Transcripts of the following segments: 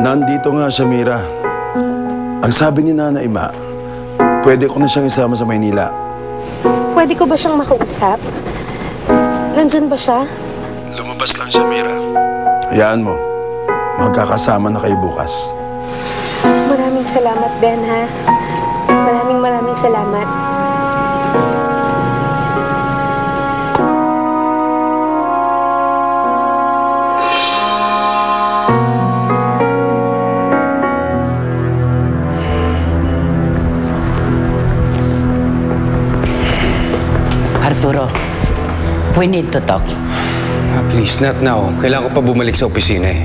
Nandito nga siya, Mira. Ang sabi ni Nana Ima, pwede ko na siyang isama sa Maynila. Pwede ko ba siyang makausap? Nandyan ba siya? Lumabas lang siya, Mira. Hayaan mo. Magkakasama na kayo bukas. Maraming salamat, Ben, ha? Maraming salamat. Arturo, we need to talk. Please, not now. Kailangan ko pa bumalik sa opisina eh.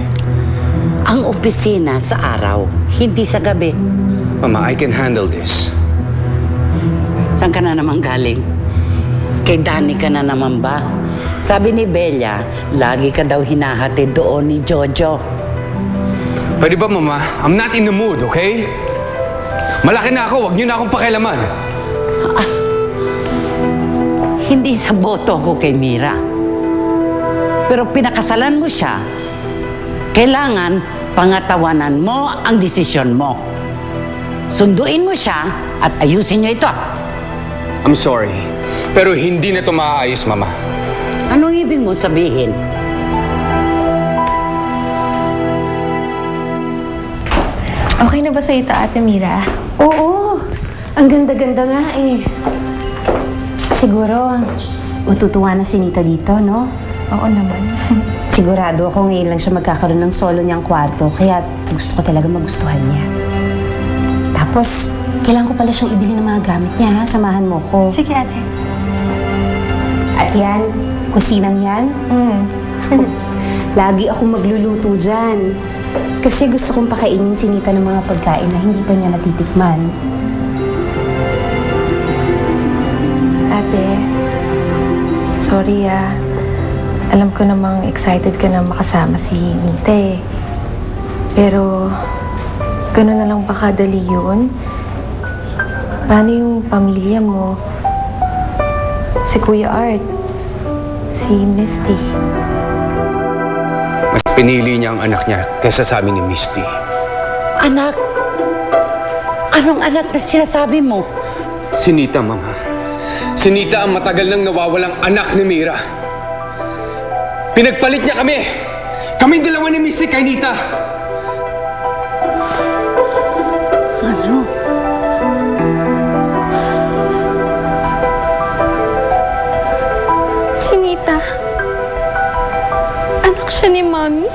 Ang opisina sa araw, hindi sa gabi. Mama, I can handle this. Saan ka na naman galing? Kay Danny ka na naman ba? Sabi ni Bella, lagi ka daw hinahatid doon ni Jojo. Pwede ba, Mama? I'm not in the mood, okay? Malaki na ako. Huwag niyo na akong pakialaman. Hindi sa boto ko kay Mira. Pero pinakasalan mo siya. Kailangan pangatawanan mo ang desisyon mo. Sunduin mo siya at ayusin niyo ito. I'm sorry. Pero hindi na ito maaayos, Mama. Anong ibig mo sabihin? Okay na ba sa ito, Ate Mira? Oo, ang ganda-ganda nga eh. Siguro, matutuwa na si Nita dito, no? Oo naman. Sigurado ako ngayon lang siya magkakaroon ng solo niyang kwarto, kaya gusto ko talaga magustuhan niya. Tapos, kailangan ko pala siyang ibili ng mga gamit niya, ha? Samahan mo ko. Sige, Ate. At yan, kusinang yan. Lagi akong magluluto dyan. Kasi gusto kong pakainin si Nita ng mga pagkain na hindi pa niya natitikman. Ate, sorry alam ko namang excited ka na makasama si Nita eh. Pero, gano'n na lang ba kadali yun? Paano yung pamilya mo? Si Kuya Art? Si Misty? Mas pinili niya ang anak niya kaysa sa amin ni Misty. Anak? Anong anak na sinasabi mo? Si Nita, Mama. Si Nita ang matagal nang nawawalang anak ni Mira. Pinagpalit niya kami! Kaming dalawa ni Misty kay Nita! Ano? Si Nita? Anak siya ni Mami?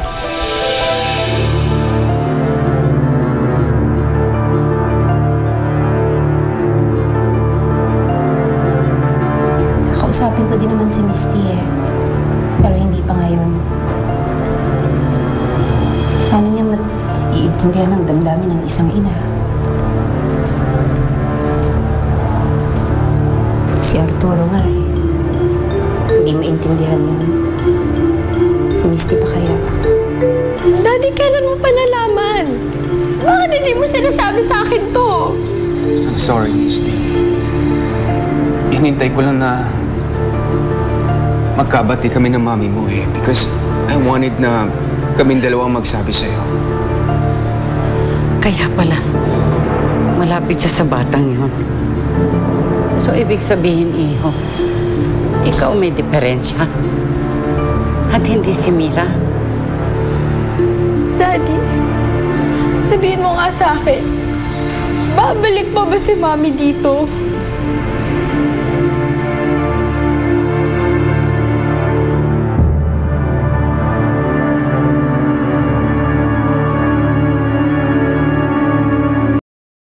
Kakausapin ko din naman si Misty eh. Pero hindi pa ngayon. Paano niya iintindihan ang damdamin ng isang ina? Si Arturo nga eh. Hindi maintindihan yan. Si Misty pa kaya? Daddy, kailan mo pa nalaman? Bakit hindi mo sinasabi sa akin to? I'm sorry, Misty. Hinintay ko lang na magkabati kami ng mami mo eh. Because I wanted na kaming dalawang magsabi sa'yo. Kaya pala, malapit siya sa batang yun. So, ibig sabihin, Iho, ikaw may diferensya. At hindi si Mira. Daddy, sabihin mo nga sa akin, babalik pa ba si Mami dito?